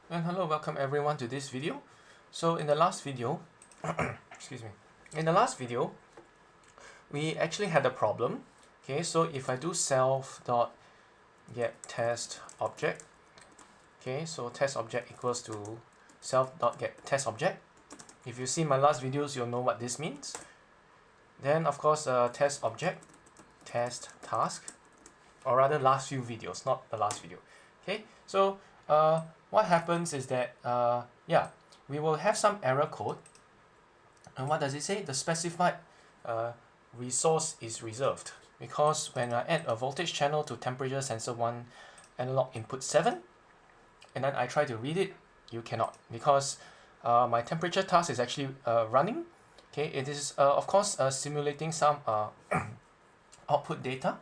And hello, welcome everyone to this video. So in the last video, excuse me, in the last video, we actually had a problem. Okay, so if I do self.getTestObject, okay, so testObject equals to self.getTestObject. If you see my last videos, you'll know what this means. Then of course, testObject, test task, or rather last few videos, not the last video. Okay, so what happens is that we will have some error code. And what does it say? The specified resource is reserved, because when I add a voltage channel to temperature sensor 1 analog input 7 and then I try to read it, you cannot, because my temperature task is actually running. Okay, it is of course simulating some output data.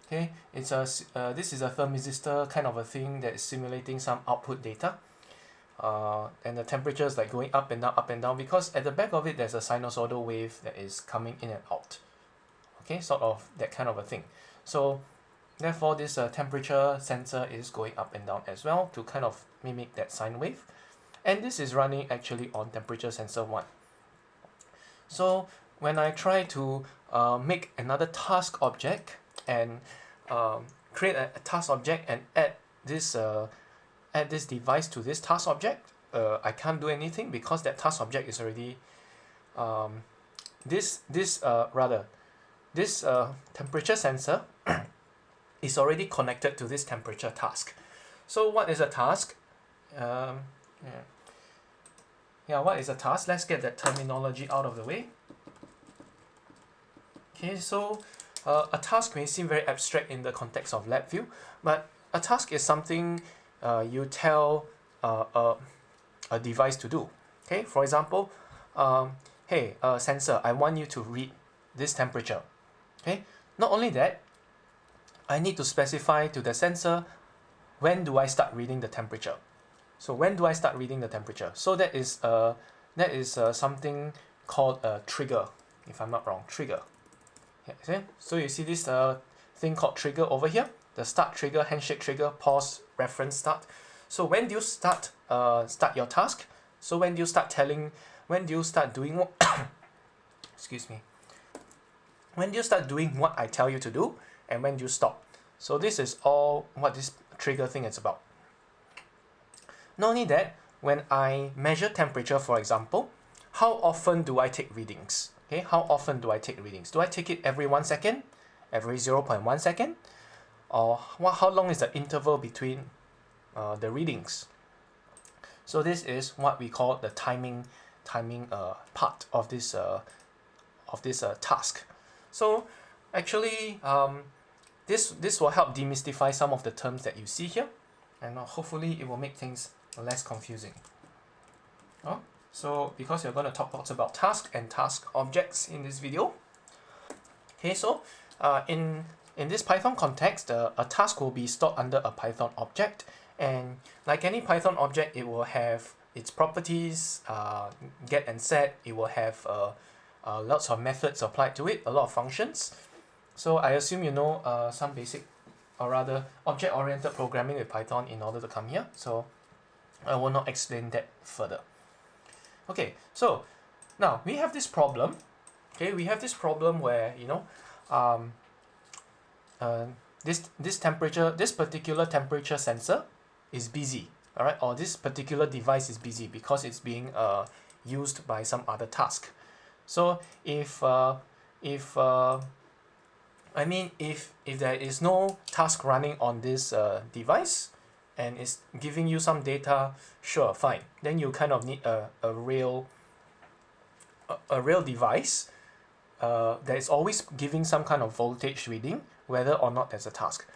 Okay, it's this is a thermistor kind of a thing that is simulating some output data, and the temperature is like going up and down, because at the back of it there's a sinusoidal wave that is coming in and out. Okay, sort of that kind of a thing. So therefore this temperature sensor is going up and down as well to kind of mimic that sine wave, and this is running actually on temperature sensor 1. So when I try to make another task object and create a task object and add this device to this task object, I can't do anything, because that task object is already this temperature sensor is already connected to this temperature task. So what is a task? What is a task? Let's get that terminology out of the way. Okay, so a task may seem very abstract in the context of LabVIEW, but a task is something you tell a device to do. Okay, for example, hey, sensor, I want you to read this temperature. Okay, not only that, I need to specify to the sensor when do I start reading the temperature. So when do I start reading the temperature? So that is something called a trigger, if I'm not wrong, trigger. Yeah, so you see this thing called trigger over here, the start trigger, handshake trigger, pause, reference, start. So when do you start your task? So when do you start doing what excuse me, when do you start doing what I tell you to do, and when do you stop? So this is all what this trigger thing is about. Not only that, when I measure temperature, for example, how often do I take readings? Okay, how often do I take readings? Do I take it every 1 second, every 0.1 second, or how long is the interval between the readings? So this is what we call the timing part of this task. So actually, this will help demystify some of the terms that you see here, and hopefully it will make things less confusing. So because you're going to talk lots about task and task objects in this video. Okay, so in this Python context, a task will be stored under a Python object, and like any Python object, it will have its properties, get and set. It will have lots of methods applied to it, a lot of functions. So I assume you know some basic, or rather object-oriented programming with Python in order to come here. So I will not explain that further. Okay, so now we have this problem. Okay, we have this problem where, you know, this particular temperature sensor is busy, all right, or this particular device is busy because it's being used by some other task. So if there is no task running on this device and it's giving you some data, sure, fine. Then you kind of need a real device that is always giving some kind of voltage reading, whether or not there's a task.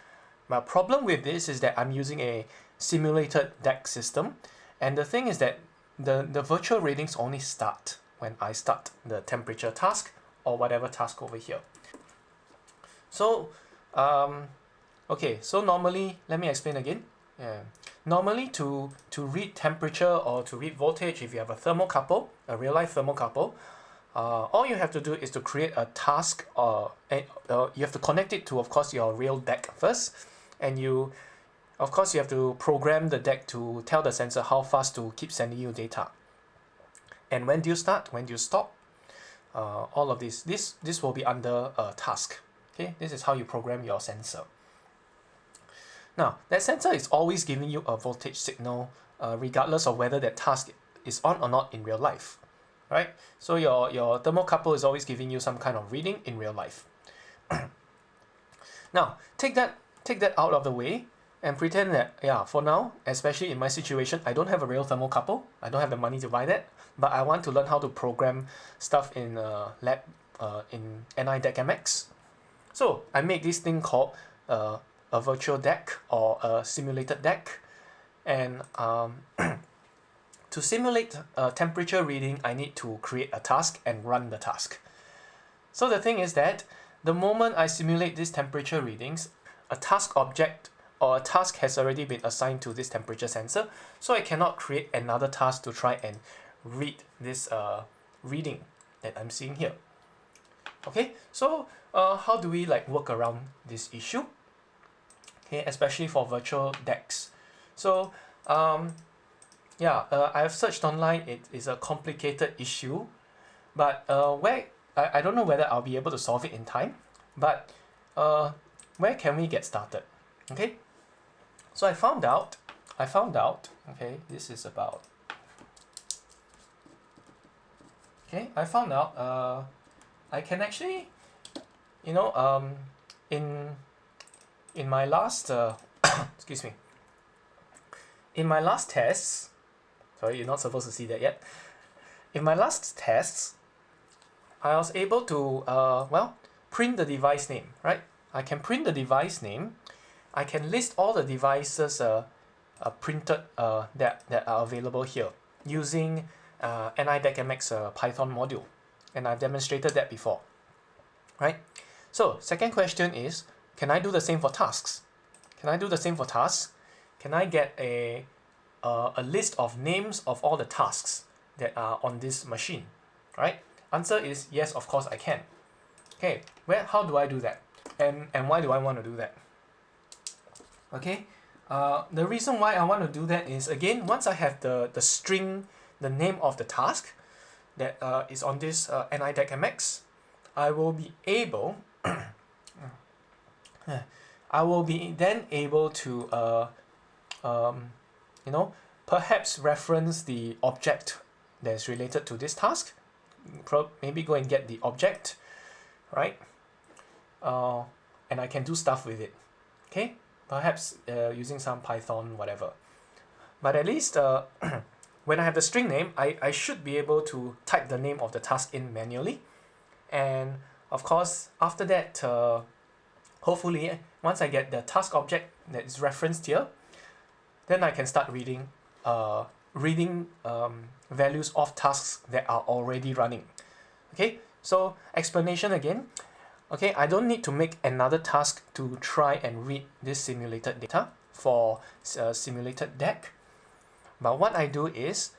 My problem with this is that I'm using a simulated DAQ system, and the thing is that the virtual readings only start when I start the temperature task or whatever task over here. So okay, so normally, let me explain again. Normally to read temperature or to read voltage, if you have a thermocouple, a real life thermocouple, all you have to do is to create a task, you have to connect it to, of course, your real DAQ first, and you of course you have to program the DAQ to tell the sensor how fast to keep sending you data. And when do you start? When do you stop? All of this will be under a task. Okay, this is how you program your sensor. Now, that sensor is always giving you a voltage signal regardless of whether that task is on or not in real life, right? So your thermocouple is always giving you some kind of reading in real life. Now, take that out of the way and pretend that, yeah, for now, especially in my situation, I don't have a real thermocouple. I don't have the money to buy that, but I want to learn how to program stuff in in NIDAQmx. So I make this thing called a virtual DAQ or a simulated DAQ, and to simulate a temperature reading, I need to create a task and run the task. So the thing is that the moment I simulate these temperature readings, a task object or a task has already been assigned to this temperature sensor, so I cannot create another task to try and read this reading that I'm seeing here. Okay, so how do we work around this issue? Okay, especially for virtual DAQs. So yeah, I've searched online. It is a complicated issue, but I don't know whether I'll be able to solve it in time, but where can we get started? Okay, so I found out, okay, this is about, okay, I found out I can actually, you know, in my last, excuse me, in my last test, sorry, you're not supposed to see that yet. In my last tests, I was able to, well, print the device name, right? I can print the device name. I can list all the devices printed that are available here using NIDAQmx Python module, and I've demonstrated that before, right? So second question is, can I do the same for tasks? Can I do the same for tasks? Can I get a list of names of all the tasks that are on this machine, right? Answer is yes, of course I can. Okay, how do I do that? And why do I want to do that? Okay, the reason why I want to do that is, again, once I have the string, the name of the task that is on this NIDAQmx, I will be able then able to you know, perhaps reference the object that's related to this task. Maybe go and get the object, right? And I can do stuff with it. Okay, perhaps using some Python, whatever. But at least when I have the string name, I should be able to type the name of the task in manually. And of course, after that, hopefully, once I get the task object that is referenced here, then I can start reading values of tasks that are already running. Okay, so explanation again. Okay, I don't need to make another task to try and read this simulated data for simulated DAQ. But what I do is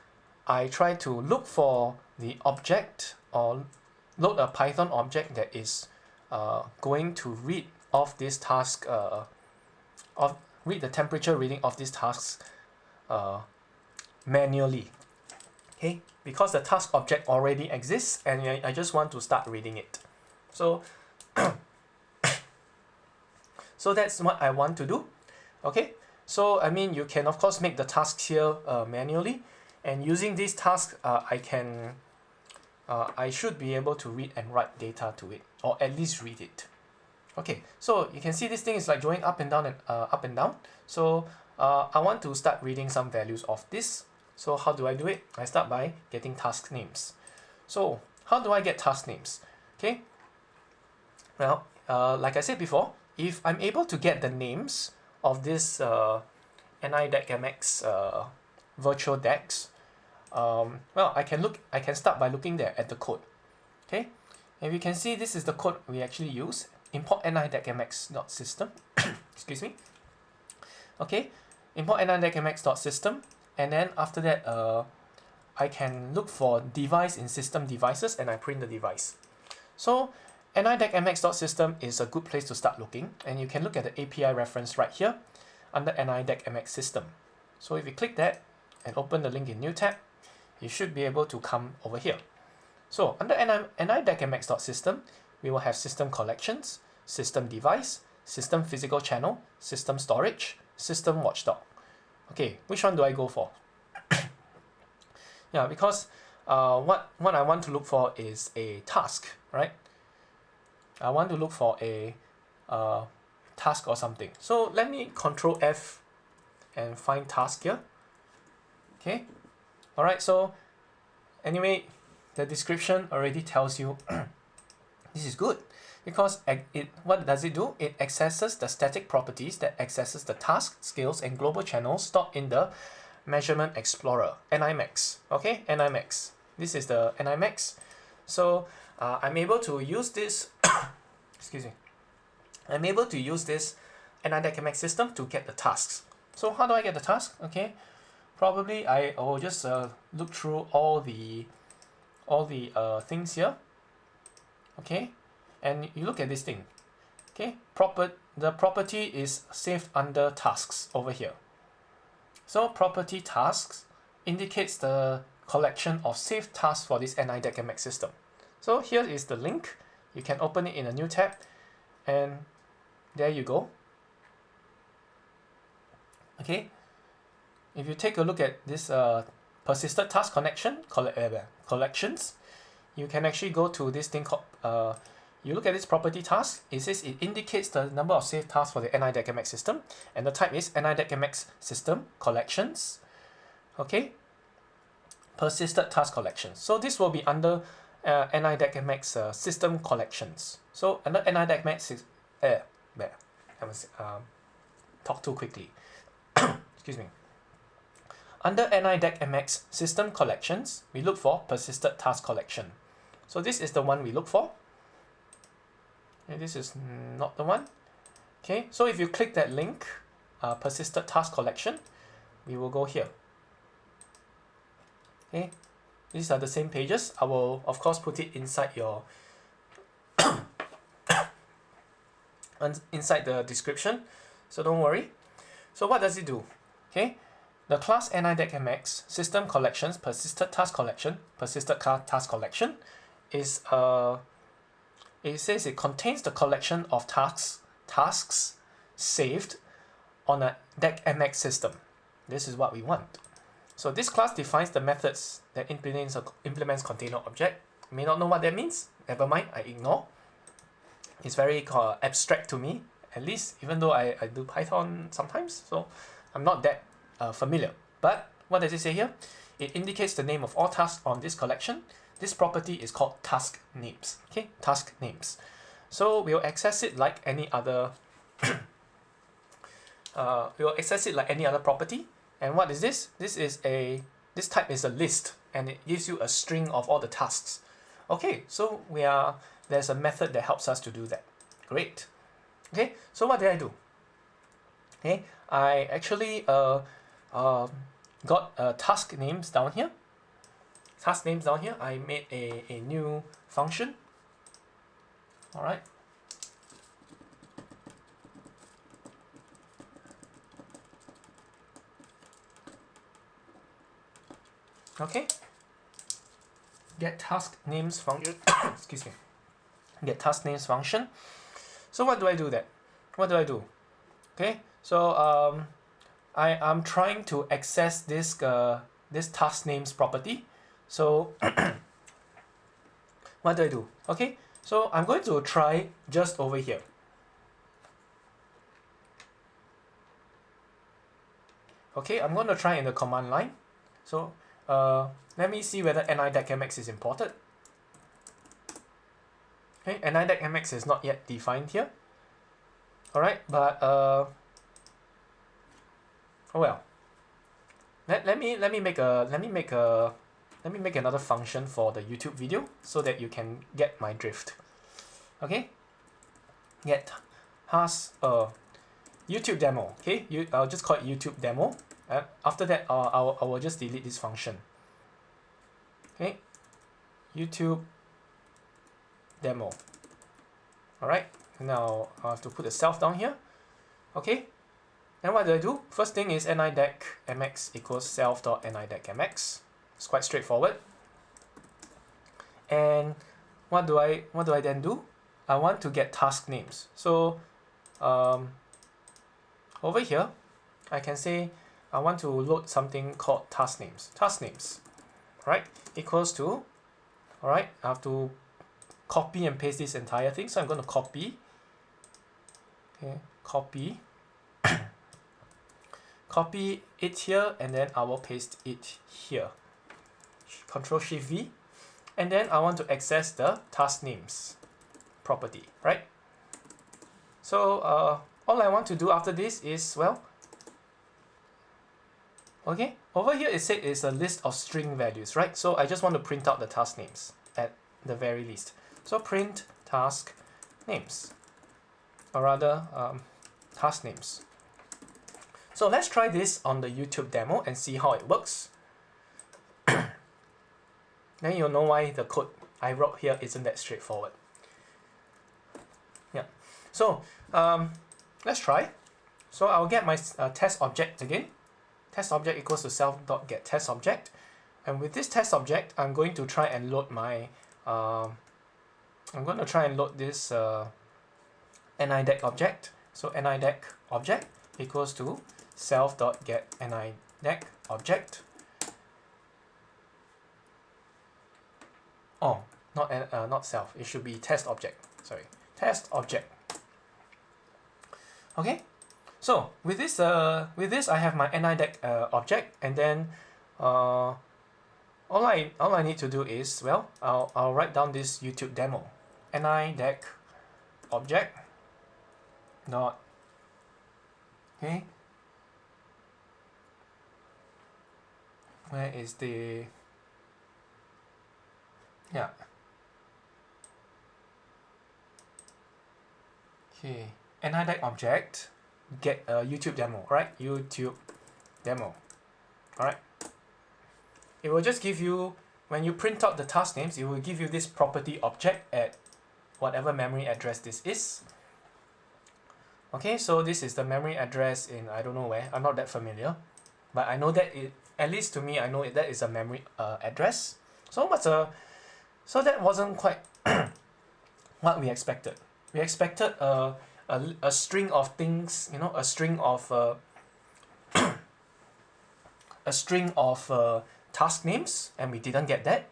I try to look for the object or load a Python object that is going to read of this task, read the temperature reading of these tasks manually. Okay, because the task object already exists and I just want to start reading it. So so that's what I want to do. Okay, so I mean, you can of course make the tasks here manually, and using these tasks I should be able to read and write data to it, or at least read it. Okay, so you can see this thing is like going up and down and up and down. So I want to start reading some values of this. So how do I do it? I start by getting task names. So how do I get task names? Okay, well, like I said before, if I'm able to get the names of this NIDAQmx virtual DAQs, well, I can start by looking there at the code. Okay, and you can see this is the code we actually use. Import NIDAQmx.system. Excuse me. Okay, import NIDAQmx.system, and then after that, I can look for device in system devices, and I print the device. So NIDAQmx.system is a good place to start looking, and you can look at the API reference right here. under NIDAQmx system. So if you click that and open the link in new tab, you should be able to come over here. So under NIDAQmx.system, we will have system collections, system device, system physical channel, system storage, system watchdog. Okay, which one do I go for? Yeah, because what I want to look for is a task, right? I want to look for a task or something. So let me Control F and find task here. Okay, all right. So anyway, the description already tells you this is good because what does it do? It accesses the static properties that accesses the task, scales, and global channels stored in the Measurement Explorer, NIMAX. Okay, NIMAX. This is the NIMAX. So I'm able to use this. Excuse me. I'm able to use this NIDAQmx system to get the tasks. So how do I get the task? Okay, probably I will just look through all the things here. Okay, and you look at this thing. Okay, the property is saved under tasks over here. So property tasks indicates the collection of saved tasks for this NIDAQmx system. So here is the link. You can open it in a new tab, and there you go. Okay, if you take a look at this persisted task collections, you can actually go to this thing called you look at this property task. It says it indicates the number of saved tasks for the NIDAQmx system, and the type is NIDAQmx system collections. Okay, persisted task collections. So this will be under NIDAQmx system collections. So under NIDAQmx I must talk too quickly. Excuse me. Under NIDAQmx system collections, we look for persisted task collection. So this is the one we look for. Okay, this is not the one. Okay, so if you click that link, persisted task collection, we will go here. Okay, these are the same pages. I will of course put it inside your inside the description, so don't worry. So what does it do? Okay, the class NIDAQmx system collections persisted task collection is it says it contains the collection of tasks saved on a DAQmx system. This is what we want. So this class defines the methods that implements container object. May not know what that means. Never mind, I ignore. It's very abstract to me, at least, even though I do Python sometimes, so I'm not that familiar. But what does it say here? It indicates the name of all tasks on this collection. This property is called taskNames. Okay, taskNames. So we'll access it like any other. We'll access it like any other property. And what is this? This type is a list, and it gives you a string of all the tasks. Okay, so there's a method that helps us to do that. Great. Okay, so what did I do? Okay, I actually got task names down here. Task names down here. I made a new function. All right. Okay. getTaskNames function. Excuse me. getTaskNames function. So what do I do then? What do I do? Okay. So I'm trying to access this task names property. So what do I do? Okay. So I'm going to try just over here. Okay, I'm going to try in the command line. So let me see whether NIDAQmx is imported. Okay, NIDAQmx is not yet defined here. All right, but oh well. Let me make another function for the YouTube video so that you can get my drift. Okay, get task YouTube demo. Okay, I'll just call it YouTube demo. After that, I will just delete this function. Okay, YouTube demo. All right, now I have to put the self down here. Okay, Then what do? First thing is NIDAQmx equals self.NIDAQmx. It's quite straightforward. And what do I then do? I want to get task names. So over here, I can say I want to load something called task names. Task names, right? Equals to, all right, I have to copy and paste this entire thing. So I'm going to copy, okay, copy it here, and then I will paste it here. Control Shift V, and then I want to access the task names property, right? So all I want to do after this is, well, okay, over here it said it's a list of string values, right? So I just want to print out the task names at the very least. So print task names, or rather task names. So let's try this on the YouTube demo and see how it works. Then you'll know why the code I wrote here isn't that straightforward. Yeah. So let's try. So I'll get my test object again. Test object equals to self.getTestObject. And with this test object, I'm going to try and load my this NIDAQ object. So NIDAQ object equals to self.getNIDAQ Oh, not self. It should be test object. Sorry, test object. Okay. So with this I have my NIDAQ object, and then all I need to do is, well, I'll write down this YouTube demo. NIDAQ object dot, okay, where is the, yeah, okay, NIDAQ object get a YouTube demo, right? YouTube demo. Alright, it will just give you, when you print out the task names, it will give you this property object at whatever memory address this is. Okay, so this is the memory address in, I don't know where, I'm not that familiar, but I know that it, at least to me, I know that is a memory address. So that wasn't quite what we expected. We expected a string of things, you know, a string of task names, and we didn't get that.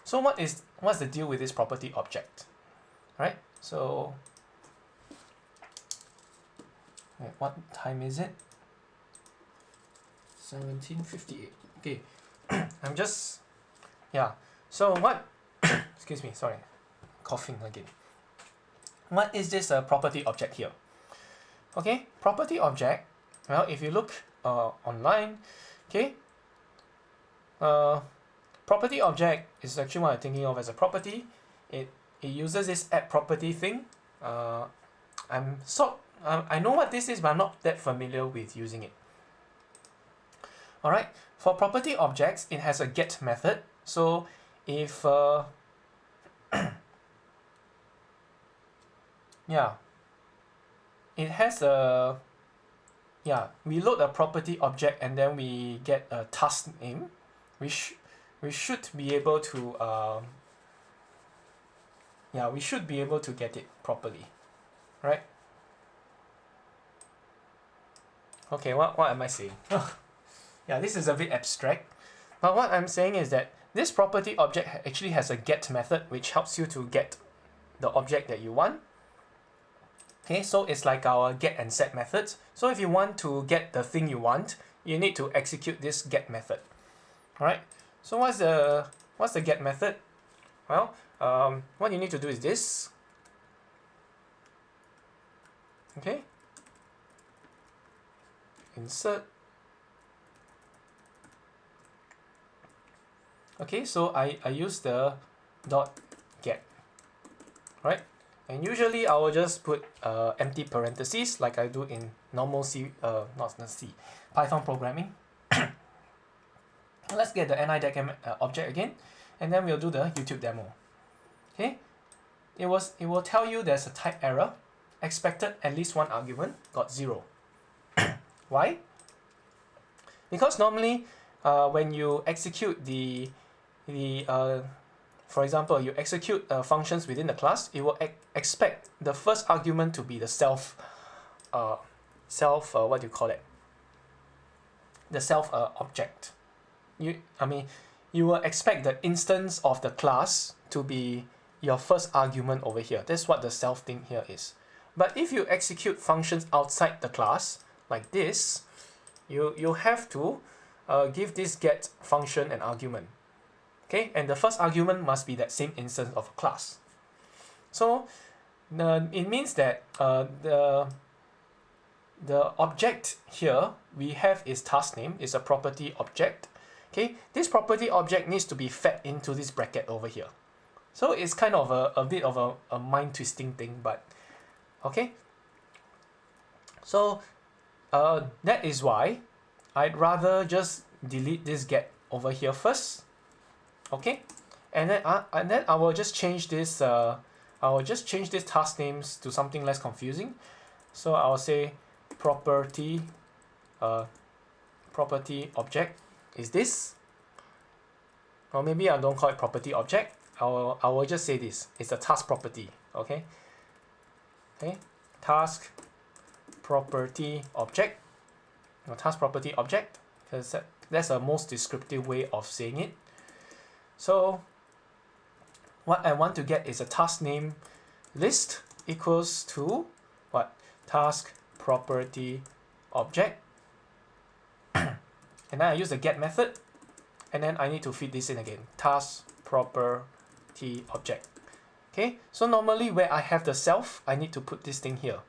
So what's the deal with this property object, right? So wait, what time is it? 17:58. Okay, I'm just, yeah. So what? Excuse me, sorry, coughing again. What is this property object here? Okay, property object. Well, if you look online, okay, property object is actually what I'm thinking of as a property. It uses this add property thing. I know what this is, but I'm not that familiar with using it. All right, for property objects, it has a get method. So if yeah, it has a, yeah, we load a property object and then we get a task name. We should be able to yeah, we should be able to get it properly, right? Okay, what am I saying? Yeah, this is a bit abstract, but what I'm saying is that this property object actually has a get method which helps you to get the object that you want. Okay, so it's like our get and set methods. So if you want to get the thing you want, you need to execute this get method. All right. So what's the get method? Well, what you need to do is this. Okay. Insert. Okay, so I use the dot get, right? And usually I will just put empty parentheses like I do in normal C, not C, Python programming. Let's get the NIDAQ object again, and then we'll do the YouTube demo. Okay, it will tell you there's a type error, expected at least one argument, got 0. Why? Because normally when you execute for example, you execute functions within the class, it will expect the first argument to be the what do you call it? The self object. You will expect the instance of the class to be your first argument over here. That's what the self thing here is. But if you execute functions outside the class, like this, you have to give this get function an argument. Okay, and the first argument must be that same instance of a class. So it means that the object here we have is task name, is a property object. Okay, this property object needs to be fed into this bracket over here. So it's kind of a bit of a mind twisting thing, but okay. So that is why I'd rather just delete this get over here first. Okay, and then I will just change this task names to something less confusing. So I'll say property object is this, or maybe I don't call it property object. I will just say this. It's a task property. Okay, task property object, or task property object, because that's a most descriptive way of saying it. So what I want to get is a task name list equals to what? Task property object. And then I use the get method, and then I need to feed this in again. Task property object. Okay, so normally where I have the self, I need to put this thing here.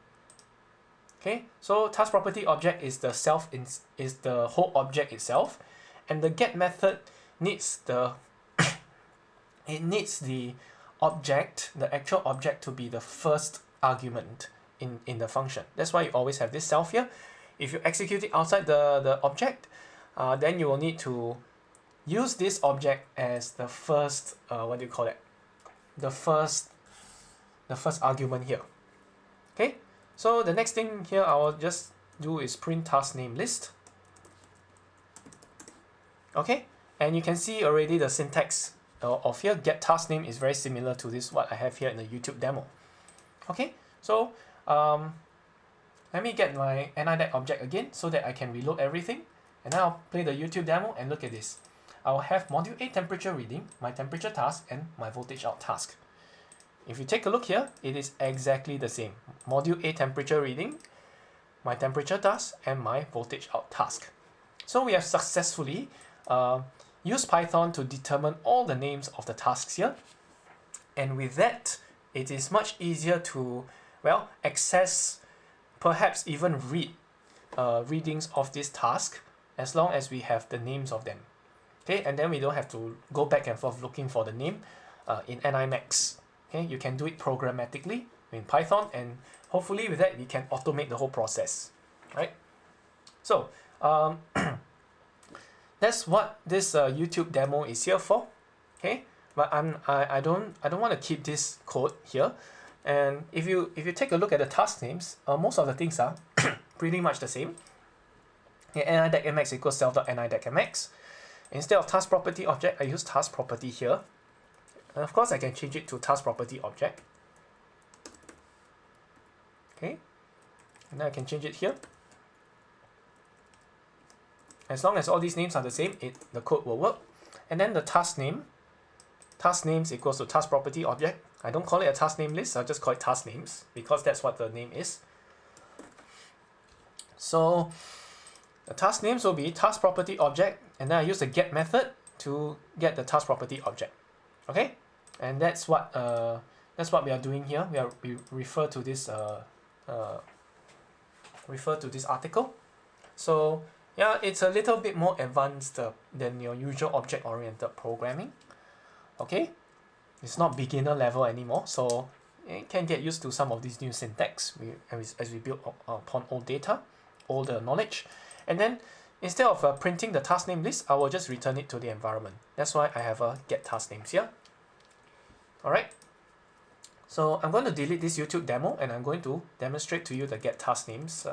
Okay, so task property object is the self is the whole object itself, and the get method needs the object, the actual object, to be the first argument in the function. That's why you always have this self here. If you execute it outside the object, then you will need to use this object as the first what do you call it? The first argument here. Okay, so the next thing here I will just do is print task name list. Okay, and you can see already the syntax of here, get task name, is very similar to this what I have here in the YouTube demo. Okay, so let me get my NIDAQ object again so that I can reload everything, and now I'll play the YouTube demo and look at this. I'll have module A temperature reading, my temperature task, and my voltage out task. If you take a look here, it is exactly the same. Module A temperature reading, my temperature task, and my voltage out task. So we have successfully use Python to determine all the names of the tasks here, and with that it is much easier to, well, access, perhaps even read readings of this task, as long as we have the names of them. Okay, and then we don't have to go back and forth looking for the name in NIDAQmx. Okay, you can do it programmatically in Python, and hopefully with that we can automate the whole process, right? So that's what this YouTube demo is here for. Okay, but I don't want to keep this code here. And if you take a look at the task names, most of the things are pretty much the same. Okay, NIDAQmx equals self.NIDAQmx. Instead of task property object, I use task property here. And of course I can change it to task property object. Okay, and then I can change it here. As long as all these names are the same, the code will work. And then the task names equals to task property object. I don't call it a task name list, I'll just call it task names, because that's what the name is. So the task names will be task property object, and then I use the get method to get the task property object. Okay, and that's what we are doing here. We refer to this article. So yeah, it's a little bit more advanced than your usual object-oriented programming. Okay, it's not beginner level anymore, so you can get used to some of these new syntax as we build upon old data, older knowledge. And then instead of printing the task name list, I will just return it to the environment. That's why I have a get task names here. Alright, so I'm going to delete this YouTube demo, and I'm going to demonstrate to you the get task names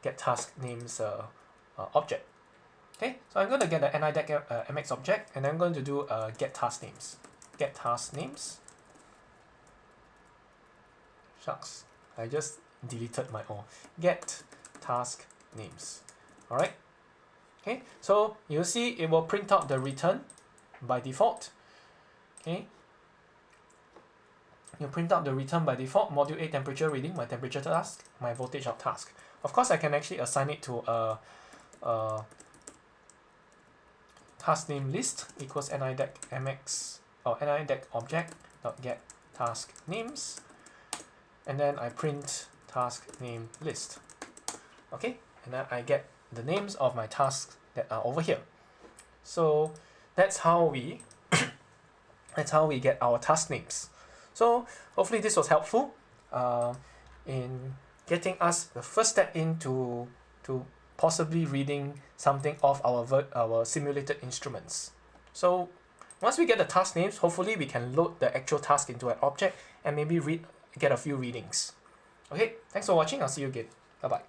getTaskNames object. Okay, so I'm going to get the NIDAQmx object, and I'm going to do getTaskNames. getTaskNames. Shucks, I just deleted my own. getTaskNames. Alright. Okay, so you'll see it will print out the return by default. Okay. You print out the return by default, module A temperature reading, my temperature task, my voltage of task. Of course, I can actually assign it to a task name list equals NIDAQmx or NIDAQobject.getTaskNames, and then I print task name list. Okay, and then I get the names of my tasks that are over here. So that's how we get our task names. So hopefully this was helpful in getting us the first step into possibly reading something off our simulated instruments. So once we get the task names, hopefully we can load the actual task into an object and maybe get a few readings. Okay, thanks for watching. I'll see you again. Bye bye.